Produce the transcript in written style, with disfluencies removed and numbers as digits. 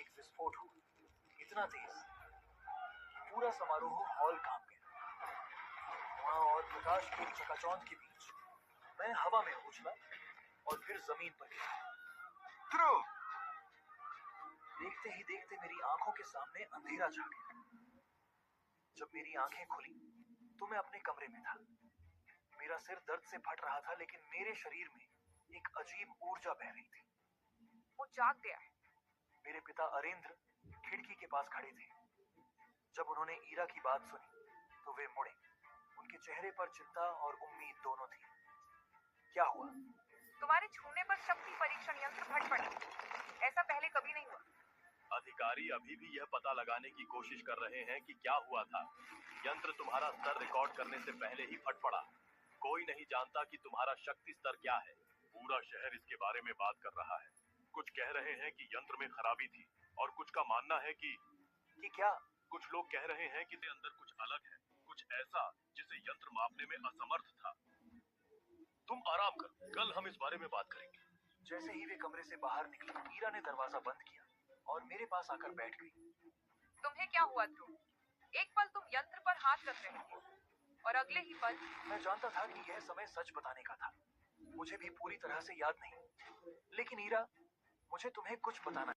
एक विस्फोट हुआ, इतना तेज कि पूरा समारोह हॉल कांप गया। धुआं और प्रकाश की चकाचौंध के बीच मैं हवा में उछला और फिर जमीन पर गिरा। ध्रुव! देखते ही देखते मेरी आंखों के सामने अंधेरा छा गया। जब मेरी आंखें खुली तो मैं अपने कमरे में था। मेरा सिर दर्द से फट रहा था, लेकिन मेरे शरीर में एक अजीब ऊर्जा बह रही थी। वो जाग गया है। मेरे पिता अरेंद्र खिड़की के पास खड़े थे। जब उन्होंने ईरा की बात सुनी तो वे मुड़े। उनके चेहरे पर चिंता और उम्मीद दोनों थी। क्या हुआ? तुम्हारे छूने पर शक्ति परीक्षण यंत्र फट पड़ा। ऐसा पहले कभी नहीं हुआ। अधिकारी अभी भी यह पता लगाने की कोशिश कर रहे हैं कि क्या हुआ था। यंत्र तुम्हारा स्तर रिकॉर्ड करने से पहले ही फट पड़ा। कोई नहीं जानता कि तुम्हारा शक्ति स्तर क्या है। पूरा शहर इसके बारे में बात कर रहा है। कुछ कह रहे हैं कि यंत्र में खराबी थी और कुछ का मानना है कि क्या? कुछ लोग कह रहे हैं कि अंदर कुछ अलग है, कुछ ऐसा जिसे यंत्र मापने में असमर्थ था। तुम आराम करो, कल हम इस बारे में बात करेंगे। जैसे ही वे कमरे से बाहर निकले, ईरा ने दरवाजा बंद किया और मेरे पास आकर बैठ गई। तुम्हें क्या हुआ ध्रुव? एक पल तुम यंत्र पर हाथ रख रहे थे और अगले ही पल मैं जानता था कि यह समय सच बताने का था। मुझे भी पूरी तरह से याद नहीं, लेकिन ईरा, मुझे तुम्हें कुछ बताना